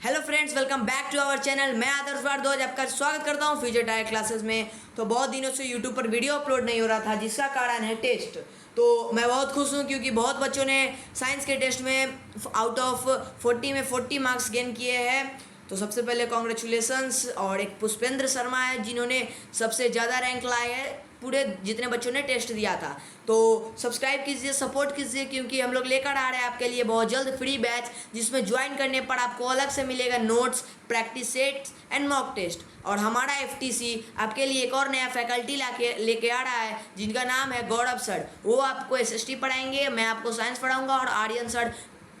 Hello friends, welcome back to our channel. मैं आदर्श भारद्वाज आपका स्वागत करता हूं फ्यूचर टायर क्लासेस में। तो बहुत दिनों से यूट्यूब पर वीडियो अपलोड नहीं हो रहा था, जिसका कारण है टेस्ट। तो मैं बहुत खुश हूं क्योंकि बहुत बच्चों ने साइंस के टेस्ट में आउट ऑफ 40 में 40 मार्क्स गेन किए हैं। तो सबसे पहले कॉन्ग्रेचुलेसन्स। और एक पुष्पेंद्र शर्मा है जिन्होंने सबसे ज़्यादा रैंक लाए हैं पूरे जितने बच्चों ने टेस्ट दिया था। तो सब्सक्राइब कीजिए, सपोर्ट कीजिए, क्योंकि हम लोग लेकर आ रहे हैं आपके लिए बहुत जल्द फ्री बैच, जिसमें ज्वाइन करने पर आपको अलग से मिलेगा notes, practice sets and mock test. और हमारा एफटीसी आपके लिए एक और नया फैकल्टी लेके आ रहा है जिनका नाम है गौरव सर। वो आपको एसएसटी पढ़ाएंगे, मैं आपको साइंस पढ़ाऊंगा और आर्यन सर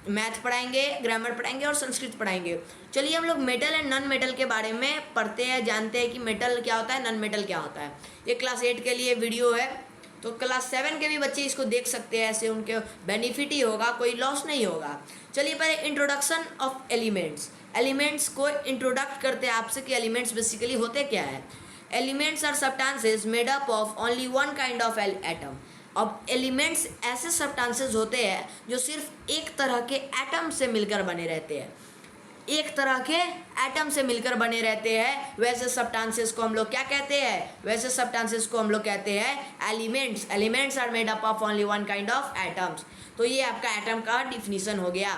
मैथ पढ़ाएंगे, ग्रामर पढ़ाएंगे और संस्कृत पढ़ाएंगे। चलिए हम लोग मेटल एंड नॉन मेटल के बारे में पढ़ते हैं, जानते हैं कि मेटल क्या होता है, नॉन मेटल क्या होता है। ये क्लास 8 के लिए वीडियो है, तो क्लास 7 के भी बच्चे इसको देख सकते हैं। ऐसे उनके बेनिफिट ही होगा, कोई लॉस नहीं होगा। चलिए पहले इंट्रोडक्शन ऑफ एलिमेंट्स। एलिमेंट्स को इंट्रोडक्ट करते हैं आपसे कि एलिमेंट्स बेसिकली होते क्या है। Elements are substances made up of only one kind of atom. अब एलिमेंट्स ऐसे सब्सटेंसेस होते हैं जो सिर्फ एक तरह के एटम से मिलकर बने रहते हैं, एक तरह के एटम से मिलकर बने रहते हैं। वैसे सब्सटेंसेस को हम लोग क्या कहते हैं? वैसे सब्सटेंसेस को हम लोग कहते हैं elements. Elements are made up of only one kind of atoms. तो ये आपका एटम का डिफिनीशन हो गया।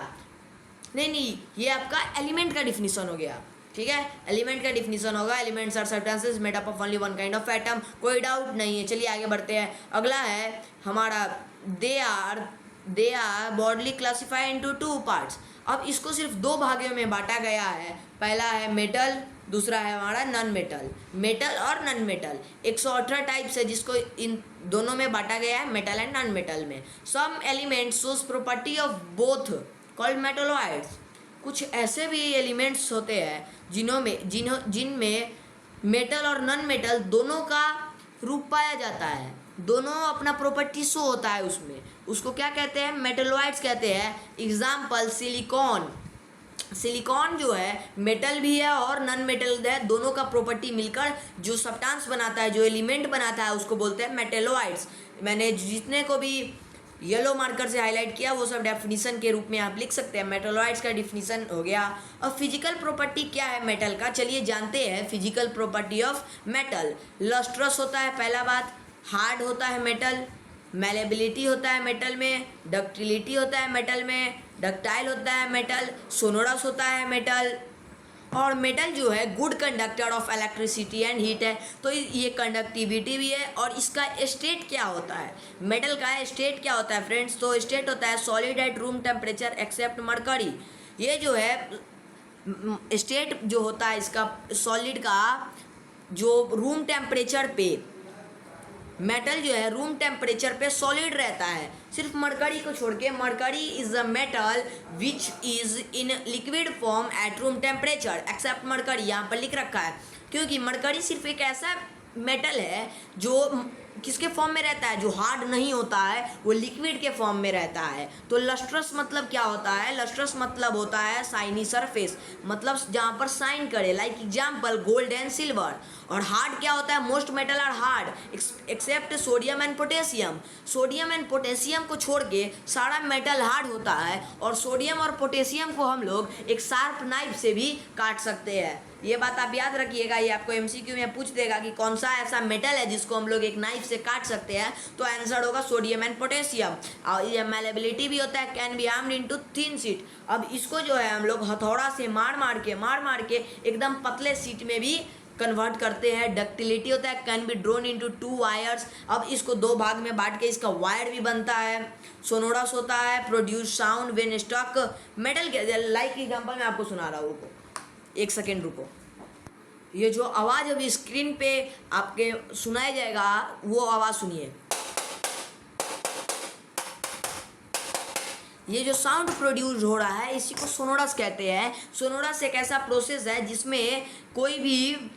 नहीं, ये आपका एलिमेंट का डिफिनीशन हो गया। ठीक है, एलिमेंट का डिफिनीशन होगा elements are substances made up of only one kind of atom. कोई डाउट नहीं है। चलिए आगे बढ़ते हैं। अगला है हमारा they are broadly classified into two parts. अब इसको सिर्फ दो भागों में बांटा गया है। पहला है मेटल, दूसरा है हमारा नॉन मेटल। मेटल और नॉन मेटल 118 टाइप्स है जिसको इन दोनों में बांटा गया है, मेटल एंड नॉन मेटल में। Some elements shows property of both called metalloids. कुछ ऐसे भी एलिमेंट्स होते हैं जिनमें मेटल और नॉन मेटल दोनों का रूप पाया जाता है, दोनों अपना प्रॉपर्टी शो होता है उसमें। उसको क्या कहते हैं? मेटलॉइड्स कहते हैं। Example silicon. सिलिकॉन जो है मेटल भी है और नॉन मेटल है, दोनों का प्रॉपर्टी मिलकर जो सब्सटेंस बनाता है, जो एलिमेंट बनाता है, उसको बोलते हैं मेटलॉइड्स। मैंने जितने को भी येलो मार्कर से हाईलाइट किया वो सब डेफिनेशन के रूप में आप लिख सकते हैं। मेटलॉइड्स का डिफिनीशन हो गया। और फिजिकल प्रॉपर्टी क्या है मेटल का, चलिए जानते हैं। Physical property of metal, lustrous होता है पहला बात, हार्ड होता है मेटल, मैलेबिलिटी होता है मेटल में, डक्टिलिटी होता है मेटल में, डक्टाइल होता है मेटल, सोनोरस होता है मेटल। और मेटल जो है good conductor of electricity and heat है। तो ये कंडक्टिविटी भी है। और इसका स्टेट क्या होता है? मेटल का स्टेट क्या होता है फ्रेंड्स? तो स्टेट होता है solid at room temperature except mercury. ये जो है स्टेट जो होता है इसका सॉलिड का, जो रूम टेम्परेचर पे मेटल जो है रूम टेम्परेचर पे सॉलिड रहता है, सिर्फ मरकरी को छोड़ के। Mercury is a metal which is in liquid form at room temperature except mercury, यहाँ पर लिख रखा है। क्योंकि मरकरी सिर्फ एक ऐसा मेटल है जो किसके फॉर्म में रहता है, जो हार्ड नहीं होता है, वो लिक्विड के फॉर्म में रहता है। तो लस्ट्रस मतलब क्या होता है? लस्ट्रस मतलब होता है शाइनी सरफेस, मतलब जहाँ पर शाइन करे, like example gold and silver. और हार्ड क्या होता है? Most metal are hard except sodium and potassium. Sodium and potassium को छोड़ के सारा मेटल हार्ड होता है। और सोडियम और पोटेशियम को हम लोग एक शार्प नाइफ से भी काट सकते हैं। ये बात आप याद रखिएगा, ये आपको एमसीक्यू में पूछ देगा कि कौन सा ऐसा मेटल है जिसको हम लोग एक नाइफ से काट सकते हैं। तो आंसर होगा सोडियम एंड पोटेशियम। और ये मैलेबिलिटी भी होता है, can be armed into thin sheet. अब इसको जो है हम लोग हथौड़ा से मार मार के एकदम पतले शीट में भी कन्वर्ट करते हैं। डक्टिलिटी होता है, can be drone into 2 wires. अब इसको दो भाग में बांट के इसका वायर भी बनता है। सोनोरस होता है, produce sound when struck metal के। लाइक एग्जांपल मैं आपको सुना रहा हूँ, रुको एक सेकेंड रुको। ये जो आवाज़ अभी स्क्रीन पे आपके सुनाया जाएगा वो आवाज़ सुनिए। ये जो साउंड प्रोड्यूस हो रहा है इसी को सोनोरस कहते हैं। सोनोरस एक ऐसा प्रोसेस है जिसमें कोई भी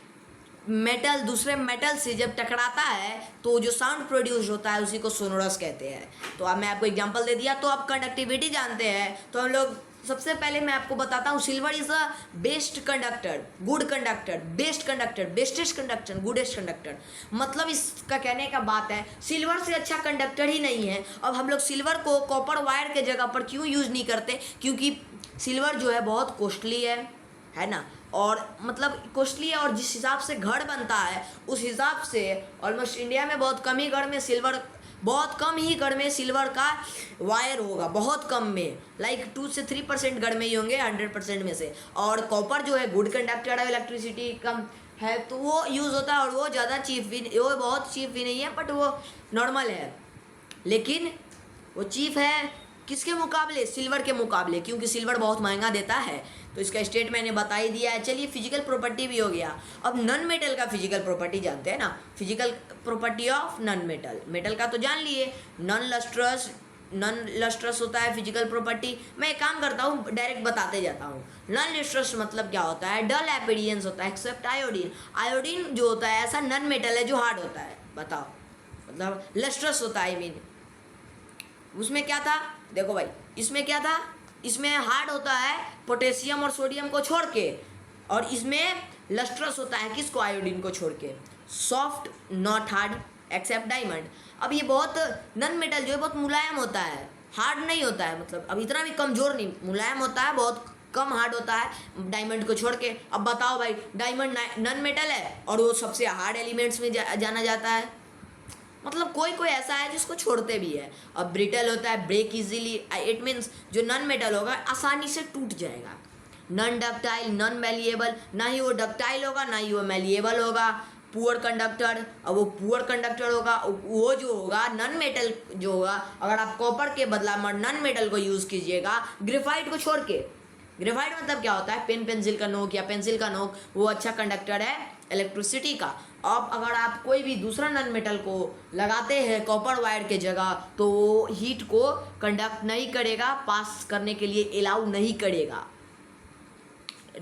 मेटल दूसरे मेटल से जब टकराता है तो जो साउंड प्रोड्यूस होता है उसी को सोनोरस कहते हैं। तो अब मैं आपको एग्जांपल दे दिया। तो आप कंडक्टिविटी जानते हैं, तो हम लोग सबसे पहले मैं आपको बताता हूँ silver is a best conductor, good conductor, best conductor, bestest conductor, गुडेस्ट conductor. मतलब इसका कहने का बात है सिल्वर से अच्छा कंडक्टर ही नहीं है। अब हम लोग सिल्वर को कॉपर वायर के जगह पर क्यों यूज़ नहीं करते? क्योंकि सिल्वर जो है बहुत कॉस्टली है, है ना। और मतलब कॉस्टली है, और जिस हिसाब से घड़ बनता है उस हिसाब से ऑलमोस्ट इंडिया में बहुत कम ही घड़ में सिल्वर, बहुत कम ही घड़ में सिल्वर का वायर होगा, बहुत कम में, लाइक 2 से 3% घड़ में ही होंगे 100% में से। और कॉपर जो है गुड कंडक्टर है, इलेक्ट्रिसिटी कम है तो वो यूज़ होता है, और वो ज़्यादा चीप भी, वो बहुत चीप भी नहीं है, बट वो नॉर्मल है। लेकिन वो चीप है किसके मुकाबले? सिल्वर के मुकाबले, क्योंकि सिल्वर बहुत महंगा देता है। तो इसका स्टेट मैंने बता ही दिया है। चलिए फिजिकल प्रॉपर्टी भी हो गया। अब नॉन मेटल का फिजिकल प्रॉपर्टी जानते हैं ना, physical property of non metal. Metal का तो जान लिए, नॉन लस्ट्रस होता है फिजिकल प्रॉपर्टी। मैं एक काम करता हूँ, डायरेक्ट बताते जाता हूँ। नॉन लस्ट्रस मतलब क्या होता है? डल एपिडियंस होता है एक्सेप्ट आयोडीन। आयोडीन जो होता है ऐसा नॉन मेटल है जो हार्ड होता है। बताओ, मतलब लस्ट्रस होता है, आई मीन उसमें क्या था, देखो भाई इसमें क्या था, इसमें हार्ड होता है पोटेशियम और सोडियम को छोड़ के, और इसमें लस्ट्रस होता है किसको? आयोडीन को छोड़ के। Soft not hard except diamond. अब ये बहुत नॉन मेटल जो है बहुत मुलायम होता है, हार्ड नहीं होता है, मतलब अब इतना भी कमज़ोर नहीं, मुलायम होता है, बहुत कम हार्ड होता है डायमंड को छोड़ के। अब बताओ भाई, डायमंड नॉन मेटल है और वो सबसे हार्ड एलिमेंट्स में जाना जाता है, मतलब कोई कोई ऐसा है जिसको छोड़ते भी है। अब ब्रिटल होता है, ब्रेक इजीली, इट मीन्स जो नॉन मेटल होगा आसानी से टूट जाएगा। नॉन डक्टाइल, नॉन मैलिएबल, ना ही वो डक्टाइल होगा ना ही वो मैलिएबल होगा। पुअर कंडक्टर, अब वो पुअर कंडक्टर होगा, वो जो होगा नॉन मेटल जो होगा, अगर आप कॉपर के बदला नॉन मेटल को यूज़ कीजिएगा ग्रेफाइट को छोड़ के। ग्रेफाइट मतलब क्या होता है? पेंसिल का नोक या पेंसिल का नोक, वो अच्छा कंडक्टर है इलेक्ट्रिसिटी का। अब अगर आप कोई भी दूसरा नॉन मेटल को लगाते हैं कॉपर वायर के जगह, तो वो हीट को कंडक्ट नहीं करेगा, पास करने के लिए अलाउ नहीं करेगा।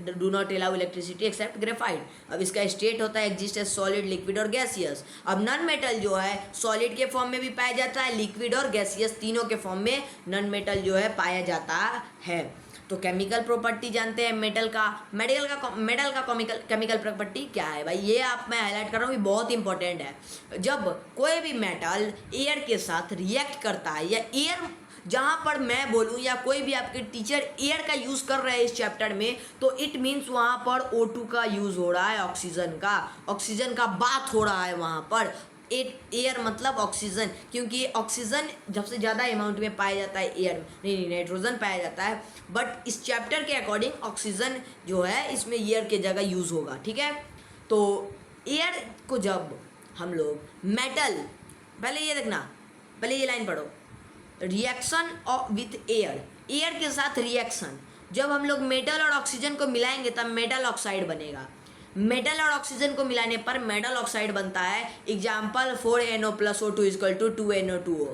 Do not allow electricity except graphite. अब इसका स्टेट होता है एग्जिस्ट एज सॉलिड, लिक्विड और गैसियस। अब नॉन मेटल जो है सॉलिड के फॉर्म में भी पाया जाता है, लिक्विड और गैसियस तीनों के फॉर्म में नॉन मेटल जो है पाया जाता है। तो केमिकल प्रॉपर्टी जानते हैं मेटल का। मेटल का केमिकल प्रॉपर्टी क्या है भाई, ये आप मैं हाईलाइट कर रहा हूँ, ये बहुत इंपॉर्टेंट है। जब कोई भी मेटल एयर के साथ रिएक्ट करता है, या एयर जहाँ पर मैं बोलूँ या कोई भी आपके टीचर एयर का यूज़ कर रहे हैं इस चैप्टर में, तो इट मीन्स वहाँ पर O2 का यूज़ हो रहा है, ऑक्सीजन का बात हो रहा है वहाँ पर। एयर मतलब ऑक्सीजन, क्योंकि ऑक्सीजन सबसे ज़्यादा अमाउंट में पाया जाता है एयर में, नहीं नाइट्रोजन पाया जाता है, बट इस चैप्टर के अकॉर्डिंग ऑक्सीजन जो है इसमें एयर के जगह यूज़ होगा, ठीक है। तो एयर को जब हम लोग मेटल, पहले ये देखना, पहले ये लाइन पढ़ो, रिएक्शन विथ एयर के साथ रिएक्शन, जब हम लोग मेटल और ऑक्सीजन को मिलाएंगे तब मेटल ऑक्साइड बनेगा। मेटल और ऑक्सीजन को मिलाने पर मेटल ऑक्साइड बनता है। Example 4NO + O2 = 2NO2O।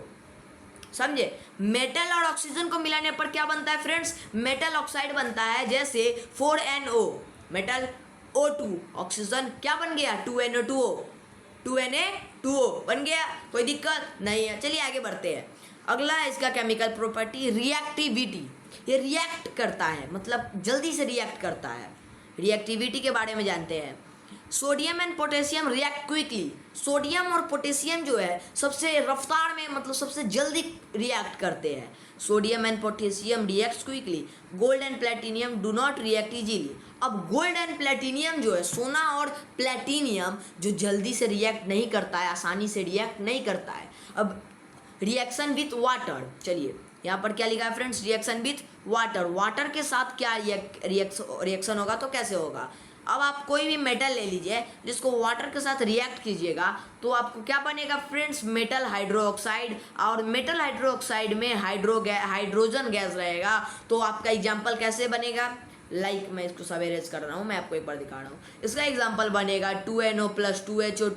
समझे? मेटल और ऑक्सीजन को मिलाने पर क्या बनता है फ्रेंड्स? मेटल ऑक्साइड बनता है। जैसे 4NO मेटल, O2 ऑक्सीजन, क्या बन गया? 2Na2O बन गया। कोई दिक्कत नहीं है। चलिए आगे बढ़ते हैं। अगला है इसका केमिकल प्रॉपर्टी रिएक्टिविटी। ये रिएक्ट करता है, मतलब जल्दी से रिएक्ट करता है। रिएक्टिविटी के बारे में जानते हैं। Sodium and potassium react quickly. Sodium और पोटेशियम जो है सबसे रफ्तार में, मतलब सबसे जल्दी रिएक्ट करते हैं। Sodium and potassium reacts quickly. Gold and platinum do not react easily. अब गोल्ड एंड प्लेटिनियम जो है, सोना और प्लेटिनियम जो जल्दी से रिएक्ट नहीं करता है, आसानी से रिएक्ट नहीं करता है। अब रिएक्शन विथ वाटर, चलिए यहाँ पर क्या लिखा है फ्रेंड्स? रिएक्शन विथ वाटर के साथ क्या रिएक्शन होगा, तो कैसे होगा? अब आप कोई भी मेटल ले लीजिए जिसको वाटर के साथ रिएक्ट कीजिएगा तो आपको क्या बनेगा फ्रेंड्स? Metal hydroxide. और मेटल हाइड्रोक्साइड में हाइड्रोजन गैस रहेगा। तो आपका एग्जाम्पल कैसे बनेगा? लाइक मैं इसको सब एरेज कर रहा हूँ, मैं आपको एक बार दिखा रहा हूँ। इसका एग्जाम्पल बनेगा 2NO + 2HO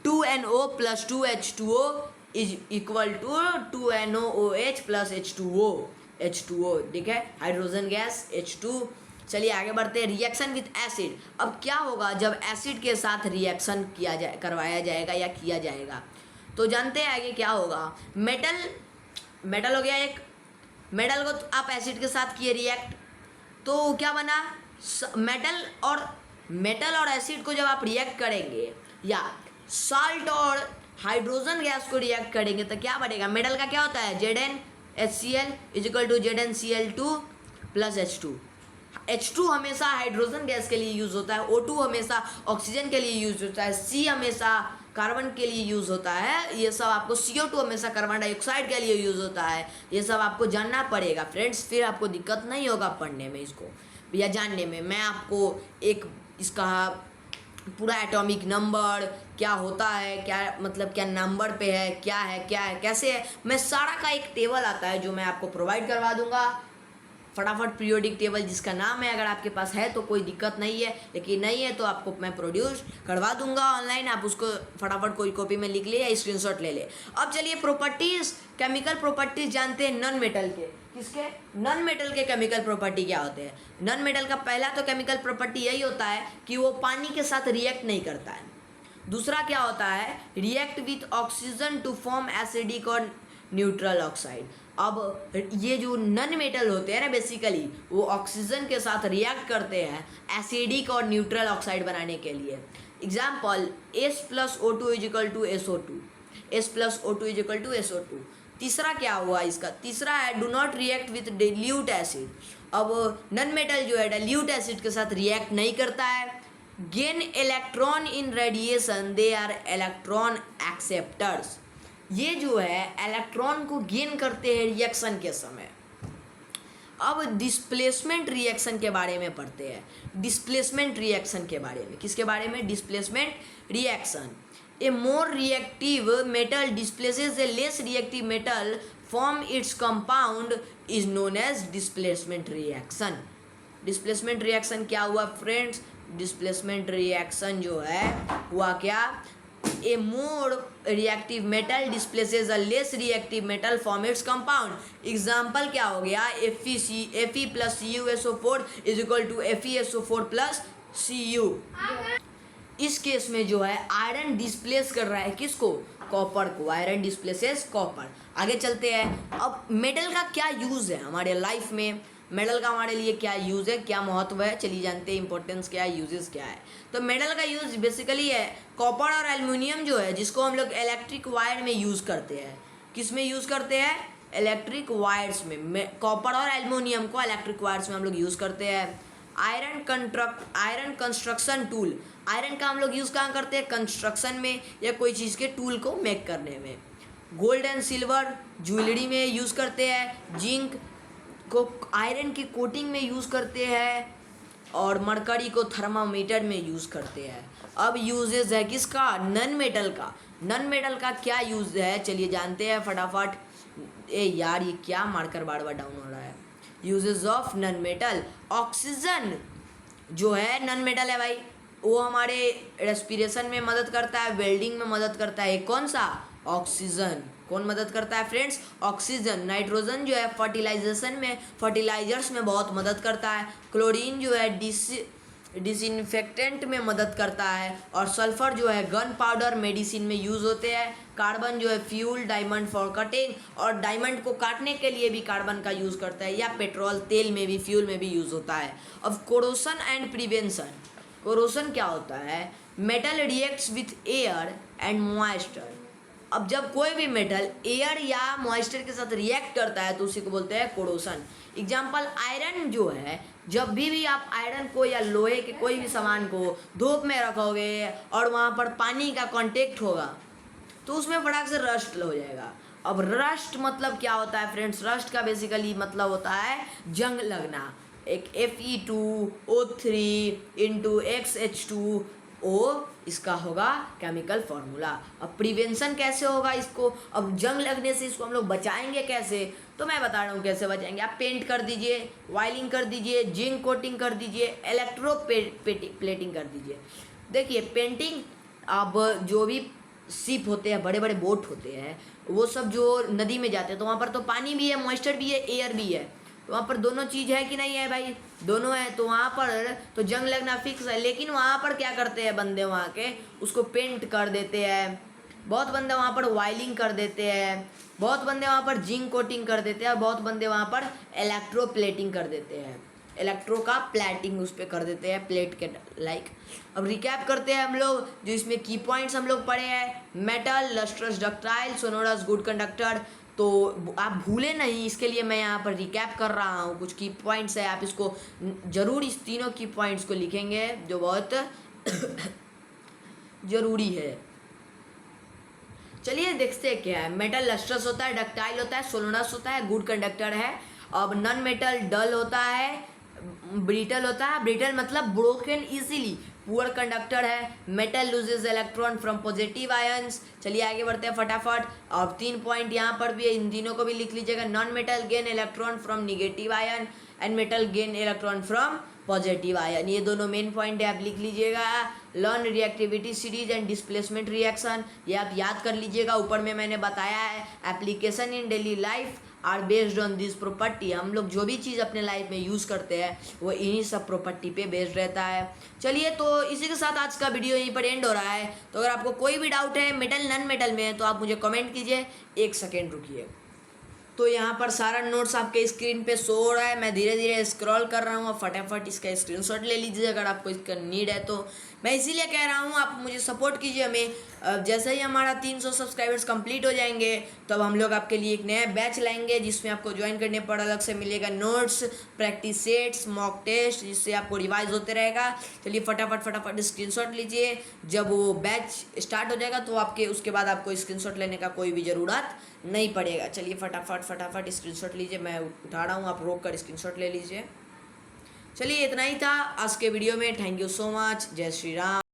2NO + 2H2O is equal to 2NOOH + H2O, ठीक है, हाइड्रोजन गैस H2। चलिए आगे बढ़ते हैं। Reaction with acid. अब क्या होगा जब एसिड के साथ रिएक्शन करवाया जाएगा या किया जाएगा, तो जानते हैं आगे क्या होगा। मेटल हो गया एक, मेटल को आप एसिड के साथ किए रिएक्ट, तो क्या बना? मेटल और एसिड को जब आप रिएक्ट करेंगे या साल्ट और हाइड्रोजन गैस को रिएक्ट करेंगे तो क्या बनेगा? मेटल का क्या होता है? ZnHCl = ZnCl2 + H2। H2 हमेशा हाइड्रोजन गैस के लिए यूज़ होता है, O2 हमेशा ऑक्सीजन के लिए यूज़ होता है, C हमेशा कार्बन के लिए यूज़ होता है, ये सब आपको CO2 हमेशा कार्बन डाइऑक्साइड के लिए यूज़ होता है। ये सब आपको जानना पड़ेगा फ्रेंड्स, फिर आपको दिक्कत नहीं होगा पढ़ने में इसको या जानने में। मैं आपको एक इसका पूरा एटॉमिक नंबर क्या होता है, क्या मतलब क्या नंबर पे है, क्या है कैसे है, मैं सारा का एक टेबल आता है जो मैं आपको प्रोवाइड करवा दूंगा। फटाफट पीरियोडिक टेबल जिसका नाम है, अगर आपके पास है तो कोई दिक्कत नहीं है, लेकिन नहीं है तो आपको मैं प्रोड्यूस करवा दूंगा ऑनलाइन। आप उसको फटाफट कोई कॉपी में लिख ले या स्क्रीनशॉट ले ले। अब चलिए प्रॉपर्टीज़, केमिकल प्रॉपर्टीज़ जानते हैं नॉन मेटल के। किसके? नॉन मेटल के केमिकल प्रॉपर्टी क्या होते हैं? नॉन मेटल का पहला तो केमिकल प्रॉपर्टी यही होता है कि वो पानी के साथ रिएक्ट नहीं करता है। दूसरा क्या होता है? React with oxygen to form acidic और न्यूट्रल ऑक्साइड। अब ये जो नॉन मेटल होते हैं ना, बेसिकली वो ऑक्सीजन के साथ रिएक्ट करते हैं एसिडिक और न्यूट्रल ऑक्साइड बनाने के लिए। Example S+O2 = SO2, S+O2 = SO2। तीसरा क्या हुआ इसका? तीसरा है do not react with dilute acid. अब नॉन मेटल जो है डाइल्यूट एसिड के साथ रिएक्ट नहीं करता है। Gain electron in radiation, they are electron acceptors. ये जो है इलेक्ट्रॉन को गेन करते हैं रिएक्शन के समय। अब डिस्प्लेसमेंट रिएक्शन के बारे में पढ़ते हैं। डिस्प्लेसमेंट रिएक्शन के बारे में, किसके बारे में? Displacement reaction. A more reactive metal displaces a less reactive metal from its compound is known as displacement reaction. Displacement reaction क्या हुआ फ्रेंड्स? डिस्प्लेसमेंट रिएक्शन जो है हुआ क्या? A more reactive metal displaces a less reactive metal from its compound. Example क्या हो गया? Fe plus CuSO4 = FeSO4 plus Cu। इस केस में जो है आयरन डिस्प्लेस कर रहा है किसको? कॉपर को। Iron displaces copper. आगे चलते हैं। अब मेटल का क्या यूज़ है हमारे लाइफ में? मेटल का हमारे लिए क्या यूज़ है, क्या महत्व है, चलिए जानते हैं। इंपॉर्टेंस क्या है, यूजेस क्या है। तो मेटल का यूज़ बेसिकली है कॉपर और एल्युमिनियम जो है, जिसको हम लोग इलेक्ट्रिक वायर में यूज़ करते हैं। किस में यूज़ करते हैं? इलेक्ट्रिक वायर्स में। कॉपर और एल्युमिनियम को इलेक्ट्रिक वायर्स में हम लोग यूज़ करते हैं। Iron construction tool. आयरन का हम लोग यूज़ कहाँ करते हैं? कंस्ट्रक्शन में या कोई चीज़ के टूल को मेक करने में। गोल्ड एंड सिल्वर ज्वेलरी में यूज़ करते हैं। जिंक को आयरन की कोटिंग में यूज़ करते हैं और मरकरी को थर्मामीटर में यूज़ करते हैं। अब यूजेस है किसका? नॉन मेटल का। नॉन मेटल का क्या यूज़ है, चलिए जानते हैं फटाफट। ए यार ये क्या मार्कर बार बार डाउन हो रहा है। Uses of non metal. Oxygen जो है नॉन मेटल है भाई, वो हमारे रेस्पिरेशन में मदद करता है, वेल्डिंग में मदद करता है। कौन सा? ऑक्सीजन। कौन मदद करता है फ्रेंड्स? ऑक्सीजन। नाइट्रोजन जो है फर्टिलाइजेशन में, फर्टिलाइजर्स में बहुत मदद करता है। क्लोरीन जो है डिसइंफेक्टेंट में मदद करता है। और सल्फर जो है गन पाउडर मेडिसिन में यूज़ होते हैं। कार्बन जो है फ्यूल, डायमंड फॉर कटिंग, और डायमंड को काटने के लिए भी कार्बन का यूज़ करता है, या पेट्रोल तेल में भी, फ्यूल में भी यूज़ होता है। अब कोरोशन एंड प्रिवेंशन। कोरोशन क्या होता है? Metal reacts with air and moisture. अब जब कोई भी मेटल एयर या मॉइस्चर के साथ रिएक्ट करता है तो उसी को बोलते हैं कोरोशन। एग्जाम्पल आयरन जो है, जब भी आप आयरन को या लोहे के कोई भी सामान को धूप में रखोगे और वहाँ पर पानी का कांटेक्ट होगा तो उसमें फटाक से रस्ट हो जाएगा। अब रस्ट मतलब क्या होता है फ्रेंड्स? रस्ट का बेसिकली मतलब होता है जंग लगना। एक Fe2O3 × XH2O इसका होगा केमिकल फार्मूला। अब प्रिवेंशन कैसे होगा इसको? अब जंग लगने से इसको हम लोग बचाएंगे कैसे? तो मैं बता रहा हूँ कैसे बचाएंगे। आप पेंट कर दीजिए, वायलिंग कर दीजिए, जिंक कोटिंग कर दीजिए, इलेक्ट्रो प्लेटिंग कर दीजिए। देखिए पेंटिंग, अब जो भी शिप होते हैं, बड़े बड़े बोट होते हैं, वो सब जो नदी में जाते हैं तो वहाँ पर तो पानी भी है, मॉइस्चर भी है, एयर भी है। तो वहाँ पर दोनों चीज़ है कि नहीं है भाई? दोनों है। तो वहाँ पर तो जंग लगना फिक्स है। लेकिन वहाँ पर क्या करते हैं बंदे, वहाँ के उसको पेंट कर देते हैं। बहुत बंदे वहाँ पर वायलिंग कर देते हैं, बहुत बंदे वहाँ पर जिंक कोटिंग कर देते हैं, और बहुत बंदे वहाँ पर इलेक्ट्रो प्लेटिंग कर देते हैं। इलेक्ट्रो का प्लेटिंग उस पर कर देते हैं, प्लेट के लाइक। अब रिकैप करते हैं हम लोग, जो इसमें की पॉइंट्स हम लोग पढ़े हैं। Metal lustrous ductile sonorous good conductor. तो आप भूले नहीं, इसके लिए मैं यहाँ पर रिकैप कर रहा हूँ। कुछ की पॉइंट्स है, आप इसको ज़रूर इस तीनों की पॉइंट्स को लिखेंगे जो बहुत ज़रूरी है। चलिए देखते हैं क्या है। मेटल लस्ट्रस होता है, डक्टाइल होता है, सोलोनस होता है, गुड कंडक्टर है। अब नॉन मेटल डल होता है, ब्रिटल होता है, ब्रिटल मतलब ब्रोकन इजीली, पुअर कंडक्टर है। Metal loses electron from positive ions. चलिए आगे बढ़ते हैं फटाफट। अब 3 पॉइंट यहाँ पर भी है, इन तीनों को भी लिख लीजिएगा। Non metal gain electron from negative ion and metal gain electron from positive ion, ये दोनों मेन पॉइंट है, आप लिख लीजिएगा। Learn reactivity series and displacement reaction, ये आप याद कर लीजिएगा, ऊपर में मैंने बताया है। Application in daily life are based on this property, हम लोग जो भी चीज़ अपने लाइफ में यूज़ करते हैं वो इन्हीं सब प्रॉपर्टी पे बेस्ड रहता है। चलिए तो इसी के साथ आज का वीडियो यहीं पर एंड हो रहा है। तो अगर आपको कोई भी डाउट है मेटल नॉन मेटल में तो आप मुझे कमेंट कीजिए। 1 सेकेंड रुकिए। तो यहाँ पर सारा नोट्स आपके स्क्रीन पे शो हो रहा है, मैं धीरे धीरे स्क्रॉल कर रहा हूँ। आप फटाफट इसका स्क्रीनशॉट ले लीजिए अगर आपको इसका नीड है तो। मैं इसीलिए कह रहा हूँ आप मुझे सपोर्ट कीजिए हमें। जैसे ही हमारा 300 सब्सक्राइबर्स कंप्लीट हो जाएंगे तब हम लोग आपके लिए एक नया बैच लाएंगे जिसमें आपको ज्वाइन करने पर अलग से मिलेगा notes, practice sets, mock test, जिससे आपको रिवाइज होते रहेगा। चलिए फटाफट स्क्रीनशॉट लीजिए। जब वो बैच स्टार्ट हो जाएगा तो आपके उसके बाद आपको स्क्रीनशॉट लेने का कोई भी ज़रूरत नहीं पड़ेगा। चलिए फटाफट स्क्रीनशॉट लीजिए, मैं उठा रहा हूँ, आप रोक कर स्क्रीनशॉट ले लीजिए। चलिए इतना ही था आज के वीडियो में। Thank you so much. जय श्री राम।